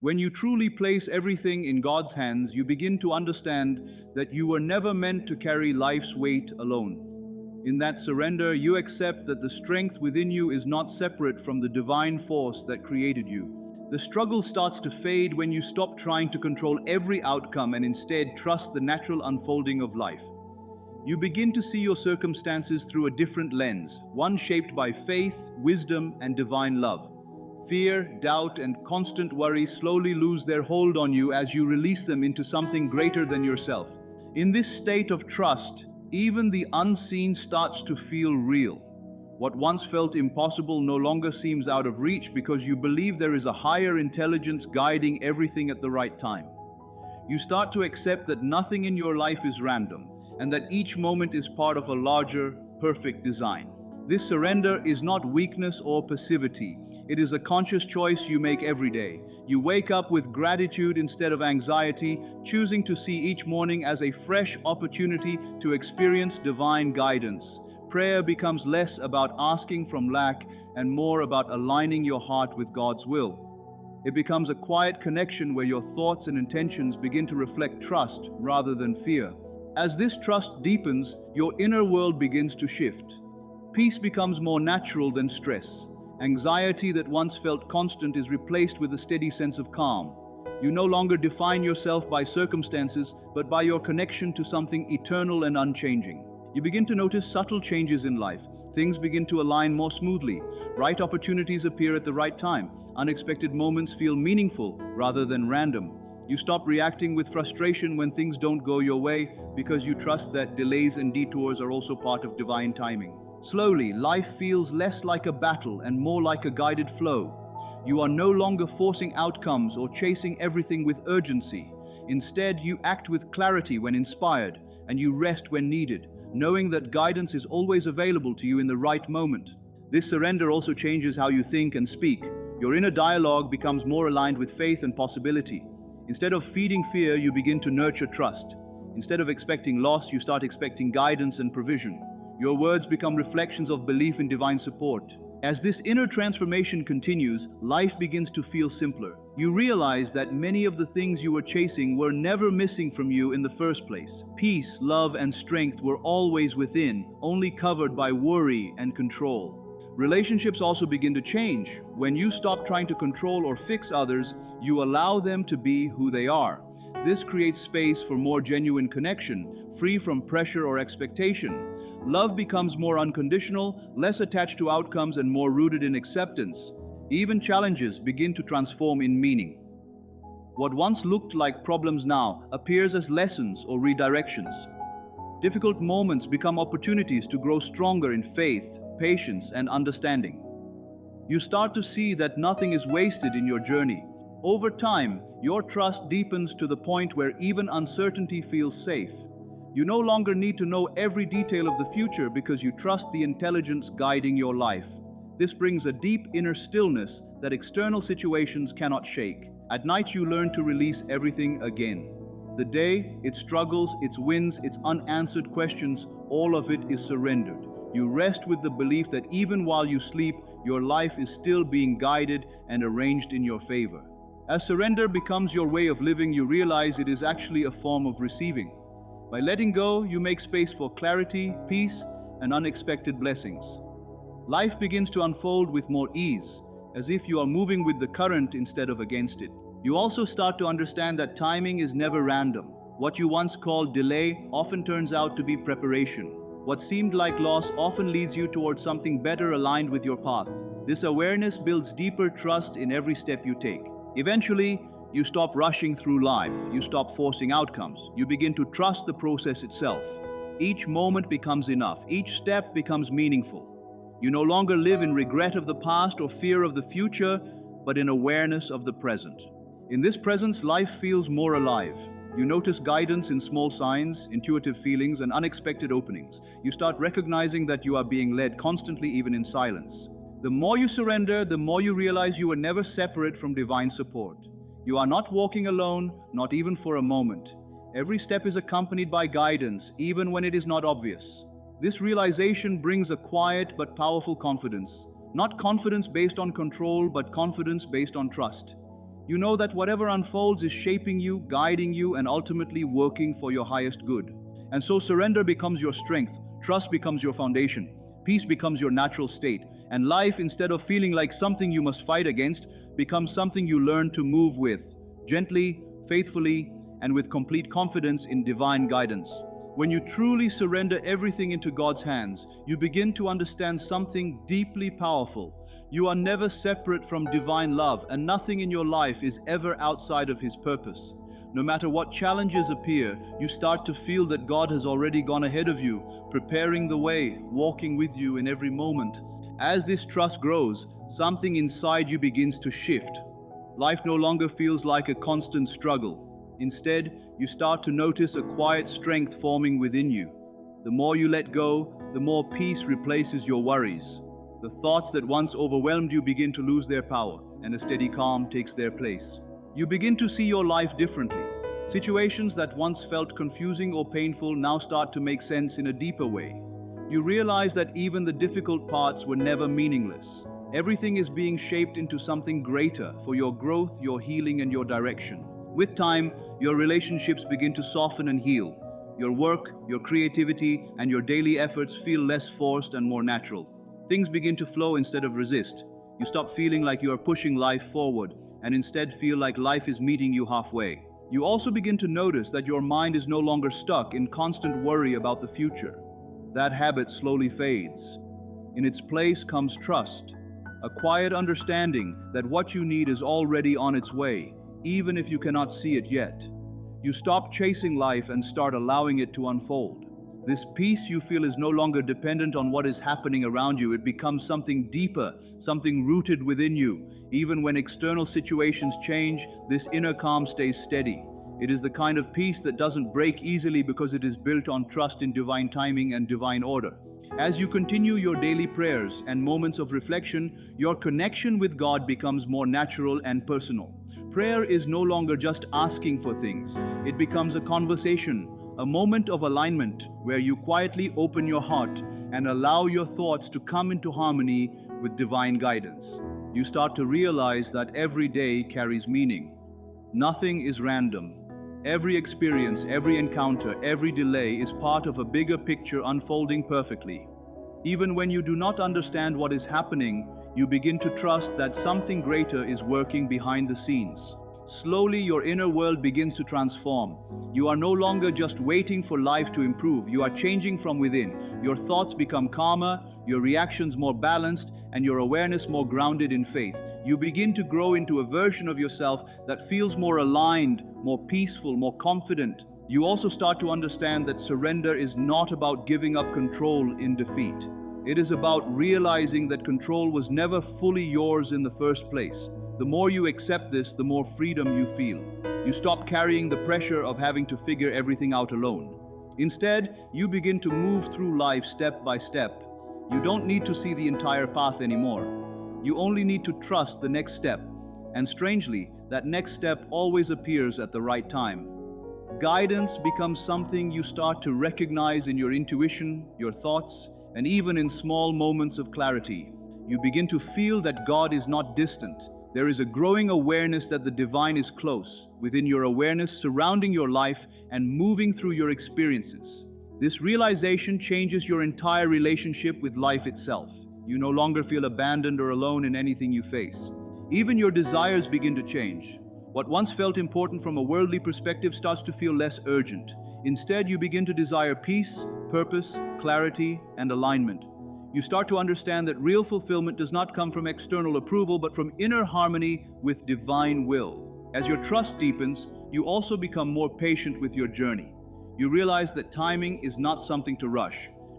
When you truly place everything in God's hands, you begin to understand that you were never meant to carry life's weight alone. In that surrender, you accept that the strength within you is not separate from the divine force that created you. The struggle starts to fade when you stop trying to control every outcome and instead trust the natural unfolding of life. You begin to see your circumstances through a different lens, one shaped by faith, wisdom, and divine love. Fear, doubt, and constant worry slowly lose their hold on you as you release them into something greater than yourself. In this state of trust, even the unseen starts to feel real. What once felt impossible no longer seems out of reach because you believe there is a higher intelligence guiding everything at the right time. You start to accept that nothing in your life is random, and that each moment is part of a larger, perfect design. This surrender is not weakness or passivity. It is a conscious choice you make every day. You wake up with gratitude instead of anxiety, choosing to see each morning as a fresh opportunity to experience divine guidance. Prayer becomes less about asking from lack and more about aligning your heart with God's will. It becomes a quiet connection where your thoughts and intentions begin to reflect trust rather than fear. As this trust deepens, your inner world begins to shift. Peace becomes more natural than stress. Anxiety that once felt constant is replaced with a steady sense of calm. You no longer define yourself by circumstances, but by your connection to something eternal and unchanging. You begin to notice subtle changes in life. Things begin to align more smoothly. Right opportunities appear at the right time. Unexpected moments feel meaningful rather than random. You stop reacting with frustration when things don't go your way because you trust that delays and detours are also part of divine timing. Slowly, life feels less like a battle and more like a guided flow. You are no longer forcing outcomes or chasing everything with urgency. Instead, you act with clarity when inspired, and you rest when needed, knowing that guidance is always available to you in the right moment. This surrender also changes how you think and speak. Your inner dialogue becomes more aligned with faith and possibility. Instead of feeding fear, you begin to nurture trust. Instead of expecting loss, you start expecting guidance and provision. Your words become reflections of belief in divine support. As this inner transformation continues, life begins to feel simpler. You realize that many of the things you were chasing were never missing from you in the first place. Peace, love, and strength were always within, only covered by worry and control. Relationships also begin to change. When you stop trying to control or fix others, you allow them to be who they are. This creates space for more genuine connection, free from pressure or expectation. Love becomes more unconditional, less attached to outcomes, and more rooted in acceptance. Even challenges begin to transform in meaning. What once looked like problems now appears as lessons or redirections. Difficult moments become opportunities to grow stronger in faith, patience, and understanding. You start to see that nothing is wasted in your journey. Over time, your trust deepens to the point where even uncertainty feels safe. You no longer need to know every detail of the future because you trust the intelligence guiding your life. This brings a deep inner stillness that external situations cannot shake. At night, you learn to release everything again. The day, its struggles, its wins, its unanswered questions, all of it is surrendered. You rest with the belief that even while you sleep, your life is still being guided and arranged in your favor. As surrender becomes your way of living, you realize it is actually a form of receiving. By letting go, you make space for clarity, peace, and unexpected blessings. Life begins to unfold with more ease, as if you are moving with the current instead of against it. You also start to understand that timing is never random. What you once called delay often turns out to be preparation. What seemed like loss often leads you towards something better aligned with your path. This awareness builds deeper trust in every step you take. Eventually, you stop rushing through life. You stop forcing outcomes. You begin to trust the process itself. Each moment becomes enough. Each step becomes meaningful. You no longer live in regret of the past or fear of the future, but in awareness of the present. In this presence, life feels more alive. You notice guidance in small signs, intuitive feelings, and unexpected openings. You start recognizing that you are being led constantly, even in silence. The more you surrender, the more you realize you were never separate from divine support. You are not walking alone, not even for a moment. Every step is accompanied by guidance, even when it is not obvious. This realization brings a quiet but powerful confidence. Not confidence based on control, but confidence based on trust. You know that whatever unfolds is shaping you, guiding you, and ultimately working for your highest good. And so surrender becomes your strength, trust becomes your foundation, peace becomes your natural state, and life, instead of feeling like something you must fight against, becomes something you learn to move with, gently, faithfully, and with complete confidence in divine guidance. When you truly surrender everything into God's hands, you begin to understand something deeply powerful. You are never separate from divine love, and nothing in your life is ever outside of His purpose. No matter what challenges appear, you start to feel that God has already gone ahead of you, preparing the way, walking with you in every moment. As this trust grows, something inside you begins to shift. Life no longer feels like a constant struggle. Instead, you start to notice a quiet strength forming within you. The more you let go, the more peace replaces your worries. The thoughts that once overwhelmed you begin to lose their power, and a steady calm takes their place. You begin to see your life differently. Situations that once felt confusing or painful now start to make sense in a deeper way. You realize that even the difficult parts were never meaningless. Everything is being shaped into something greater for your growth, your healing, and your direction. With time, your relationships begin to soften and heal. Your work, your creativity, and your daily efforts feel less forced and more natural. Things begin to flow instead of resist. You stop feeling like you are pushing life forward, and instead feel like life is meeting you halfway. You also begin to notice that your mind is no longer stuck in constant worry about the future. That habit slowly fades. In its place comes trust, a quiet understanding that what you need is already on its way, even if you cannot see it yet. You stop chasing life and start allowing it to unfold. This peace you feel is no longer dependent on what is happening around you. It becomes something deeper, something rooted within you. Even when external situations change, this inner calm stays steady. It is the kind of peace that doesn't break easily because it is built on trust in divine timing and divine order. As you continue your daily prayers and moments of reflection, your connection with God becomes more natural and personal. Prayer is no longer just asking for things. It becomes a conversation, a moment of alignment where you quietly open your heart and allow your thoughts to come into harmony with divine guidance. You start to realize that every day carries meaning. Nothing is random. Every experience, every encounter, every delay is part of a bigger picture unfolding perfectly. Even when you do not understand what is happening, you begin to trust that something greater is working behind the scenes. Slowly, your inner world begins to transform. You are no longer just waiting for life to improve. You are changing from within. Your thoughts become calmer, your reactions more balanced, and your awareness more grounded in faith. You begin to grow into a version of yourself that feels more aligned, more peaceful, more confident. You also start to understand that surrender is not about giving up control in defeat. It is about realizing that control was never fully yours in the first place. The more you accept this, the more freedom you feel. You stop carrying the pressure of having to figure everything out alone. Instead, you begin to move through life step by step. You don't need to see the entire path anymore. You only need to trust the next step. And strangely, that next step always appears at the right time. Guidance becomes something you start to recognize in your intuition, your thoughts, and even in small moments of clarity. You begin to feel that God is not distant. There is a growing awareness that the divine is close, within your awareness, surrounding your life and moving through your experiences. This realization changes your entire relationship with life itself. You no longer feel abandoned or alone in anything you face. Even your desires begin to change. What once felt important from a worldly perspective starts to feel less urgent. Instead, you begin to desire peace, purpose, clarity, and alignment. You start to understand that real fulfillment does not come from external approval, but from inner harmony with divine will. As your trust deepens, you also become more patient with your journey. You realize that timing is not something to rush.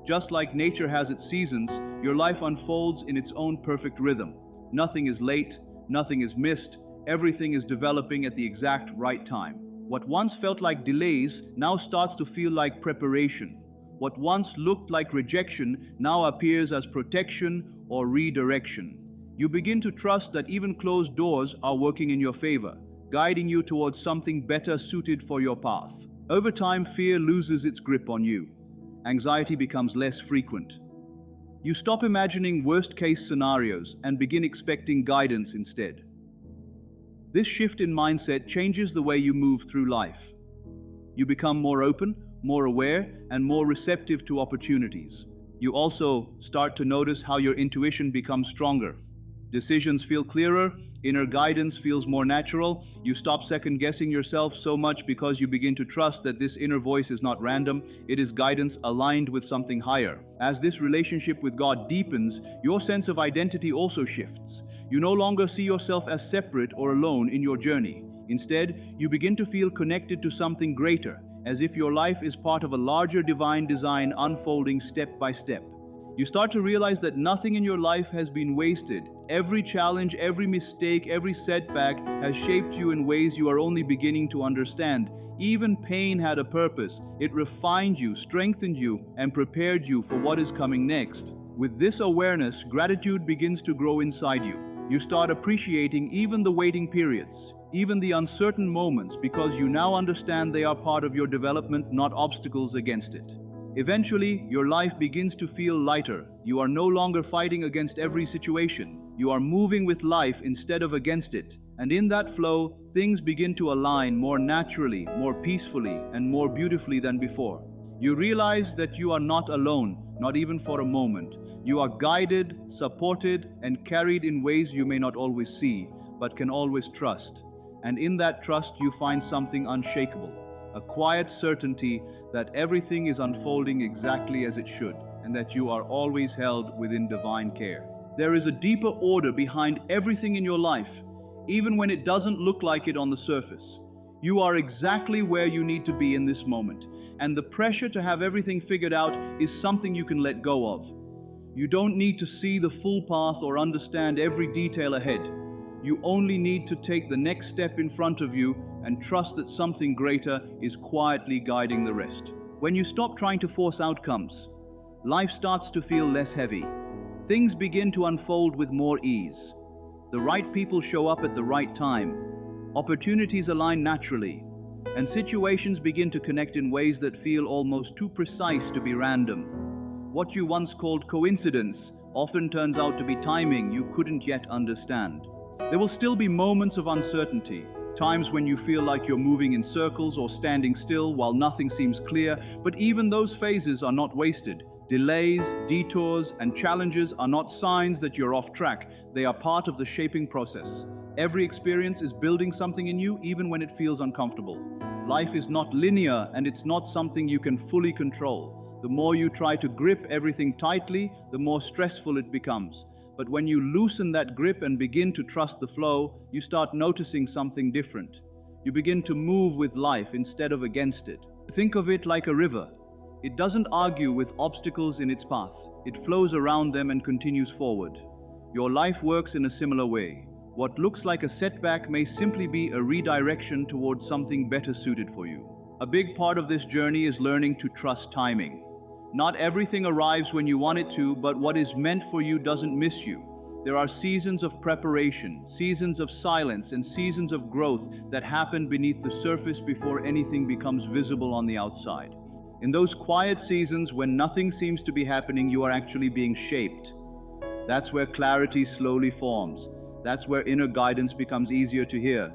Just like nature has its seasons, your life unfolds in its own perfect rhythm. Nothing is late, nothing is missed, everything is developing at the exact right time. What once felt like delays now starts to feel like preparation. What once looked like rejection now appears as protection or redirection. You begin to trust that even closed doors are working in your favor, guiding you towards something better suited for your path. Over time, fear loses its grip on you. Anxiety becomes less frequent. You stop imagining worst-case scenarios and begin expecting guidance instead. This shift in mindset changes the way you move through life. You become more open, more aware, and more receptive to opportunities. You also start to notice how your intuition becomes stronger. Decisions feel clearer, inner guidance feels more natural. You stop second guessing yourself so much because you begin to trust that this inner voice is not random, it is guidance aligned with something higher. As this relationship with God deepens, your sense of identity also shifts. You no longer see yourself as separate or alone in your journey. Instead, you begin to feel connected to something greater, as if your life is part of a larger divine design unfolding step by step. You start to realize that nothing in your life has been wasted. Every challenge, every mistake, every setback has shaped you in ways you are only beginning to understand. Even pain had a purpose. It refined you, strengthened you, and prepared you for what is coming next. With this awareness, gratitude begins to grow inside you. You start appreciating even the waiting periods, even the uncertain moments, because you now understand they are part of your development, not obstacles against it. Eventually, your life begins to feel lighter. You are no longer fighting against every situation. You are moving with life instead of against it. And in that flow, things begin to align more naturally, more peacefully, and more beautifully than before. You realize that you are not alone, not even for a moment. You are guided, supported, and carried in ways you may not always see, but can always trust. And in that trust, you find something unshakable, a quiet certainty that everything is unfolding exactly as it should, and that you are always held within divine care. There is a deeper order behind everything in your life, even when it doesn't look like it on the surface. You are exactly where you need to be in this moment, and the pressure to have everything figured out is something you can let go of. You don't need to see the full path or understand every detail ahead. You only need to take the next step in front of you and trust that something greater is quietly guiding the rest. When you stop trying to force outcomes, life starts to feel less heavy. Things begin to unfold with more ease. The right people show up at the right time. Opportunities align naturally, and situations begin to connect in ways that feel almost too precise to be random. What you once called coincidence often turns out to be timing you couldn't yet understand. There will still be moments of uncertainty, times when you feel like you're moving in circles or standing still while nothing seems clear, but even those phases are not wasted. Delays, detours, and challenges are not signs that you're off track. They are part of the shaping process. Every experience is building something in you, even when it feels uncomfortable. Life is not linear, and it's not something you can fully control. The more you try to grip everything tightly, the more stressful it becomes. But when you loosen that grip and begin to trust the flow, you start noticing something different. You begin to move with life instead of against it. Think of it like a river. It doesn't argue with obstacles in its path. It flows around them and continues forward. Your life works in a similar way. What looks like a setback may simply be a redirection towards something better suited for you. A big part of this journey is learning to trust timing. Not everything arrives when you want it to, but what is meant for you doesn't miss you. There are seasons of preparation, seasons of silence, and seasons of growth that happen beneath the surface before anything becomes visible on the outside. In those quiet seasons when nothing seems to be happening, you are actually being shaped. That's where clarity slowly forms. That's where inner guidance becomes easier to hear.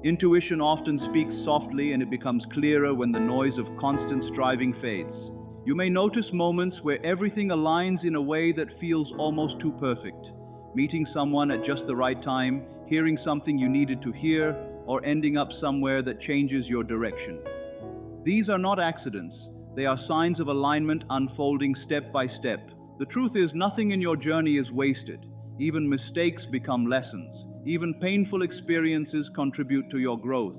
Intuition often speaks softly, and it becomes clearer when the noise of constant striving fades. You may notice moments where everything aligns in a way that feels almost too perfect. Meeting someone at just the right time, hearing something you needed to hear, or ending up somewhere that changes your direction. These are not accidents. They are signs of alignment unfolding step by step. The truth is, nothing in your journey is wasted. Even mistakes become lessons. Even painful experiences contribute to your growth.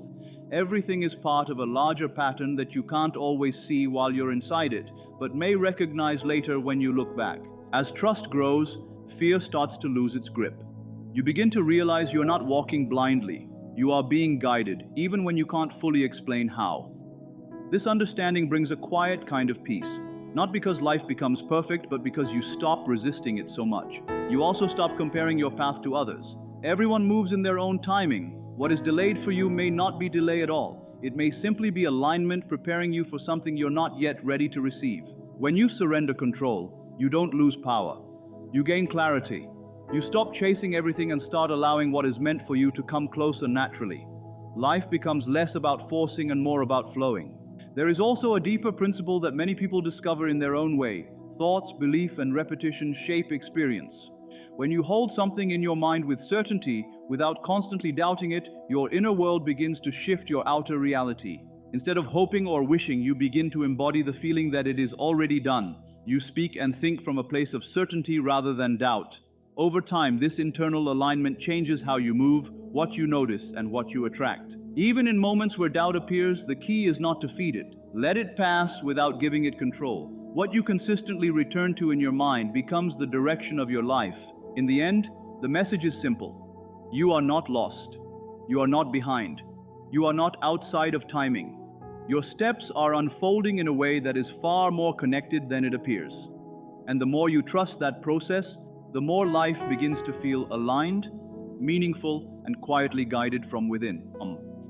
Everything is part of a larger pattern that you can't always see while you're inside it, but may recognize later when you look back. As trust grows, fear starts to lose its grip. You begin to realize you're not walking blindly. You are being guided, even when you can't fully explain how. This understanding brings a quiet kind of peace. Not because life becomes perfect, but because you stop resisting it so much. You also stop comparing your path to others. Everyone moves in their own timing. What is delayed for you may not be delay at all. It may simply be alignment preparing you for something you're not yet ready to receive. When you surrender control, you don't lose power. You gain clarity. You stop chasing everything and start allowing what is meant for you to come closer naturally. Life becomes less about forcing and more about flowing. There is also a deeper principle that many people discover in their own way. Thoughts, belief, and repetition shape experience. When you hold something in your mind with certainty, without constantly doubting it, your inner world begins to shift your outer reality. Instead of hoping or wishing, you begin to embody the feeling that it is already done. You speak and think from a place of certainty rather than doubt. Over time, this internal alignment changes how you move, what you notice, and what you attract. Even in moments where doubt appears, the key is not to feed it. Let it pass without giving it control. What you consistently return to in your mind becomes the direction of your life. In the end, the message is simple. You are not lost. You are not behind. You are not outside of timing. Your steps are unfolding in a way that is far more connected than it appears. And the more you trust that process, the more life begins to feel aligned, meaningful, and quietly guided from within.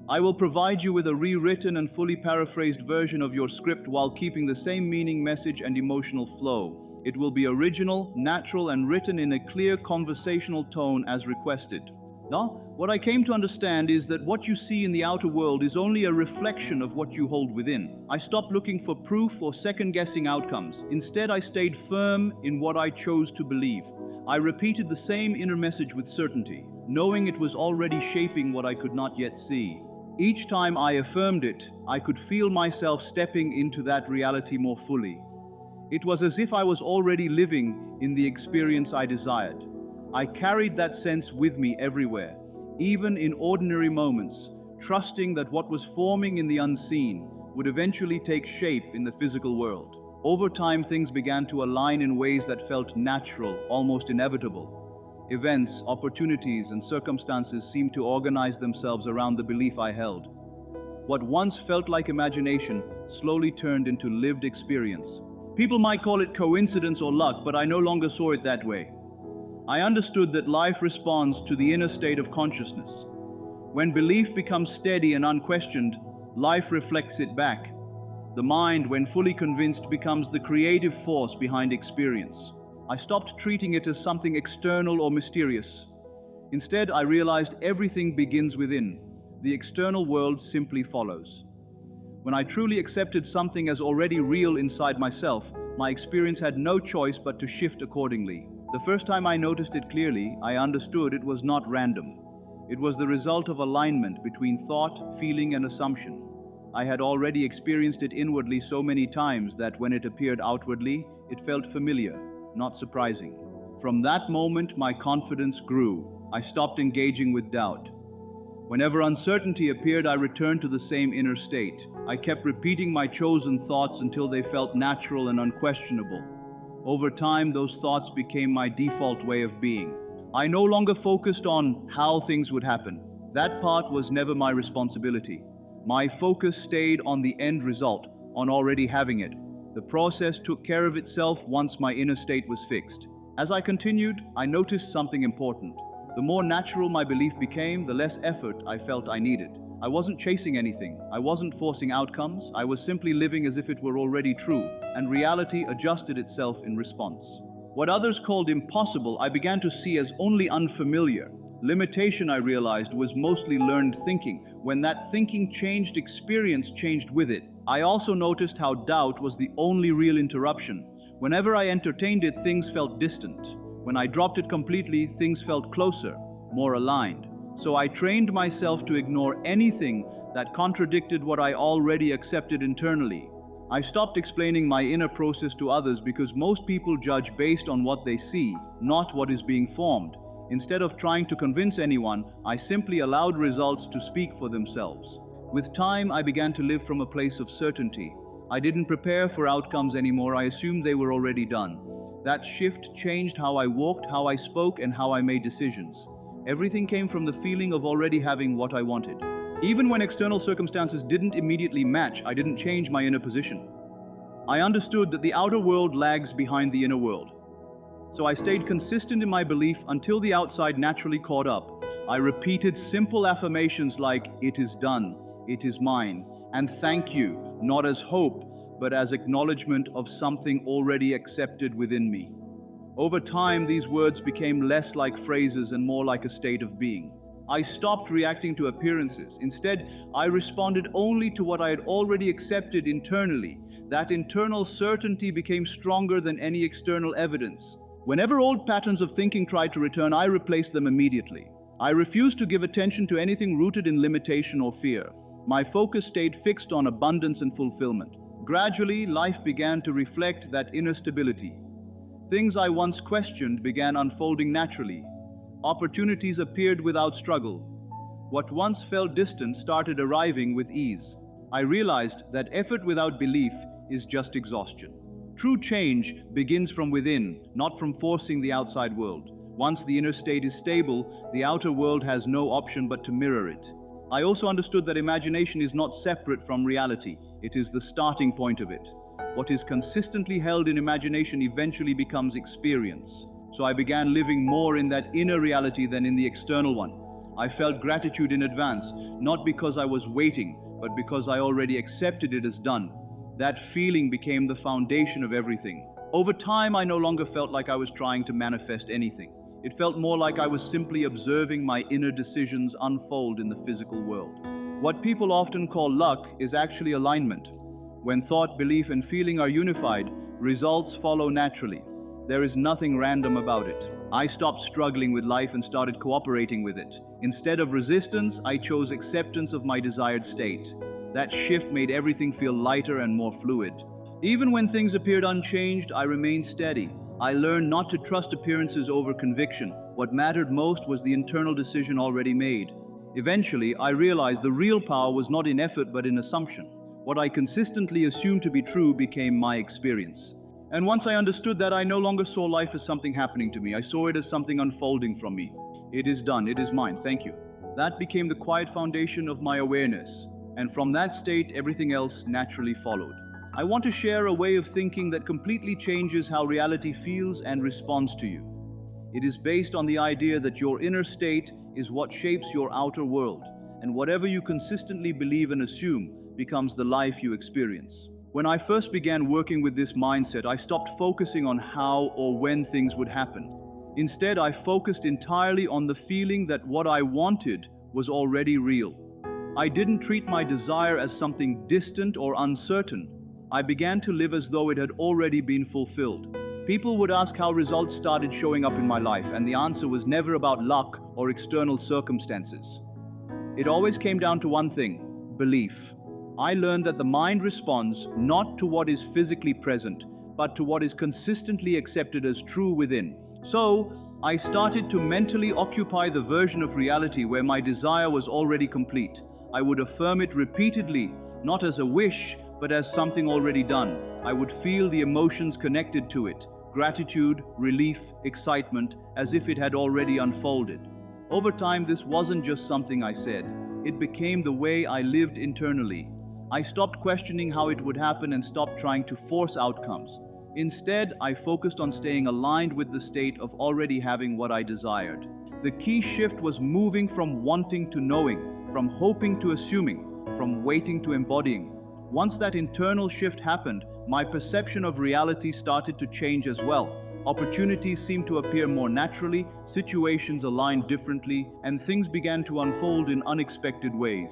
I will provide you with a rewritten and fully paraphrased version of your script while keeping the same meaning, message, and emotional flow. It will be original, natural, and written in a clear conversational tone as requested. Now, what I came to understand is that what you see in the outer world is only a reflection of what you hold within. I stopped looking for proof or second-guessing outcomes. Instead, I stayed firm in what I chose to believe. I repeated the same inner message with certainty, knowing it was already shaping what I could not yet see. Each time I affirmed it, I could feel myself stepping into that reality more fully. It was as if I was already living in the experience I desired. I carried that sense with me everywhere, even in ordinary moments, trusting that what was forming in the unseen would eventually take shape in the physical world. Over time, things began to align in ways that felt natural, almost inevitable. Events, opportunities, and circumstances seemed to organize themselves around the belief I held. What once felt like imagination slowly turned into lived experience. People might call it coincidence or luck, but I no longer saw it that way. I understood that life responds to the inner state of consciousness. When belief becomes steady and unquestioned, life reflects it back. The mind, when fully convinced, becomes the creative force behind experience. I stopped treating it as something external or mysterious. Instead, I realized everything begins within. The external world simply follows. When I truly accepted something as already real inside myself, my experience had no choice but to shift accordingly. The first time I noticed it clearly, I understood it was not random. It was the result of alignment between thought, feeling, and assumption. I had already experienced it inwardly so many times that when it appeared outwardly, it felt familiar, not surprising. From that moment, my confidence grew. I stopped engaging with doubt. Whenever uncertainty appeared, I returned to the same inner state. I kept repeating my chosen thoughts until they felt natural and unquestionable. Over time, those thoughts became my default way of being. I no longer focused on how things would happen. That part was never my responsibility. My focus stayed on the end result, on already having it. The process took care of itself once my inner state was fixed. As I continued, I noticed something important. The more natural my belief became, the less effort I felt I needed. I wasn't chasing anything. I wasn't forcing outcomes. I was simply living as if it were already true, and reality adjusted itself in response. What others called impossible, I began to see as only unfamiliar. Limitation, I realized, was mostly learned thinking. When that thinking changed, experience changed with it. I also noticed how doubt was the only real interruption. Whenever I entertained it, things felt distant. When I dropped it completely, things felt closer, more aligned. So I trained myself to ignore anything that contradicted what I already accepted internally. I stopped explaining my inner process to others because most people judge based on what they see, not what is being formed. Instead of trying to convince anyone, I simply allowed results to speak for themselves. With time, I began to live from a place of certainty. I didn't prepare for outcomes anymore. I assumed they were already done. That shift changed how I walked, how I spoke, and how I made decisions. Everything came from the feeling of already having what I wanted. Even when external circumstances didn't immediately match, I didn't change my inner position. I understood that the outer world lags behind the inner world. So I stayed consistent in my belief until the outside naturally caught up. I repeated simple affirmations like, "It is done, it is mine," and "thank you," not as hope, but as acknowledgement of something already accepted within me. Over time, these words became less like phrases and more like a state of being. I stopped reacting to appearances. Instead, I responded only to what I had already accepted internally. That internal certainty became stronger than any external evidence. Whenever old patterns of thinking tried to return, I replaced them immediately. I refused to give attention to anything rooted in limitation or fear. My focus stayed fixed on abundance and fulfillment. Gradually, life began to reflect that inner stability. Things I once questioned began unfolding naturally. Opportunities appeared without struggle. What once felt distant started arriving with ease. I realized that effort without belief is just exhaustion. True change begins from within, not from forcing the outside world. Once the inner state is stable, the outer world has no option but to mirror it. I also understood that imagination is not separate from reality. It is the starting point of it. What is consistently held in imagination eventually becomes experience. So I began living more in that inner reality than in the external one. I felt gratitude in advance, not because I was waiting, but because I already accepted it as done. That feeling became the foundation of everything. Over time, I no longer felt like I was trying to manifest anything. It felt more like I was simply observing my inner decisions unfold in the physical world. What people often call luck is actually alignment. When thought, belief, and feeling are unified, results follow naturally. There is nothing random about it. I stopped struggling with life and started cooperating with it. Instead of resistance, I chose acceptance of my desired state. That shift made everything feel lighter and more fluid. Even when things appeared unchanged, I remained steady. I learned not to trust appearances over conviction. What mattered most was the internal decision already made. Eventually, I realized the real power was not in effort but in assumption. What I consistently assumed to be true became my experience. And once I understood that, I no longer saw life as something happening to me. I saw it as something unfolding from me. It is done. It is mine. Thank you. That became the quiet foundation of my awareness. And from that state, everything else naturally followed. I want to share a way of thinking that completely changes how reality feels and responds to you. It is based on the idea that your inner state is what shapes your outer world, and whatever you consistently believe and assume becomes the life you experience. When I first began working with this mindset, I stopped focusing on how or when things would happen. Instead, I focused entirely on the feeling that what I wanted was already real. I didn't treat my desire as something distant or uncertain. I began to live as though it had already been fulfilled. People would ask how results started showing up in my life, and the answer was never about luck or external circumstances. It always came down to one thing: belief. I learned that the mind responds not to what is physically present, but to what is consistently accepted as true within. So, I started to mentally occupy the version of reality where my desire was already complete. I would affirm it repeatedly, not as a wish, but as something already done. I would feel the emotions connected to it: gratitude, relief, excitement, as if it had already unfolded. Over time, this wasn't just something I said. It became the way I lived internally. I stopped questioning how it would happen and stopped trying to force outcomes. Instead, I focused on staying aligned with the state of already having what I desired. The key shift was moving from wanting to knowing, from hoping to assuming, from waiting to embodying. Once that internal shift happened, my perception of reality started to change as well. Opportunities seemed to appear more naturally, situations aligned differently, and things began to unfold in unexpected ways.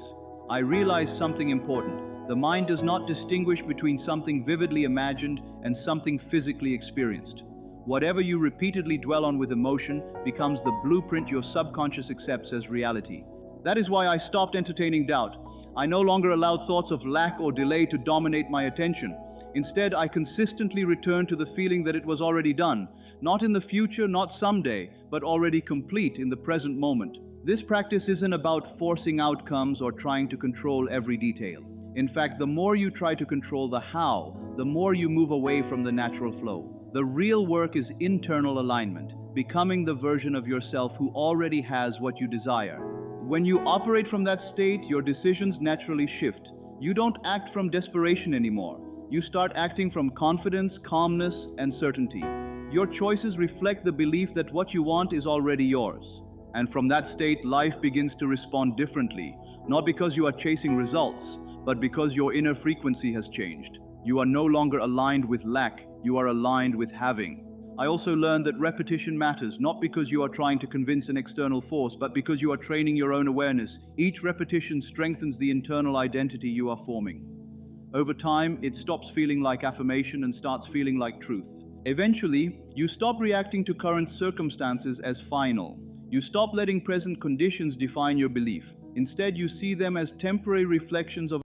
I realized something important. The mind does not distinguish between something vividly imagined and something physically experienced. Whatever you repeatedly dwell on with emotion becomes the blueprint your subconscious accepts as reality. That is why I stopped entertaining doubt. I no longer allowed thoughts of lack or delay to dominate my attention. Instead, I consistently returned to the feeling that it was already done, not in the future, not someday, but already complete in the present moment. This practice isn't about forcing outcomes or trying to control every detail. In fact, the more you try to control the how, the more you move away from the natural flow. The real work is internal alignment, becoming the version of yourself who already has what you desire. When you operate from that state, your decisions naturally shift. You don't act from desperation anymore. You start acting from confidence, calmness, and certainty. Your choices reflect the belief that what you want is already yours. And from that state, life begins to respond differently, not because you are chasing results, but because your inner frequency has changed. You are no longer aligned with lack, you are aligned with having. I also learned that repetition matters, not because you are trying to convince an external force, but because you are training your own awareness. Each repetition strengthens the internal identity you are forming. Over time, it stops feeling like affirmation and starts feeling like truth. Eventually, you stop reacting to current circumstances as final. You stop letting present conditions define your belief. Instead, you see them as temporary reflections of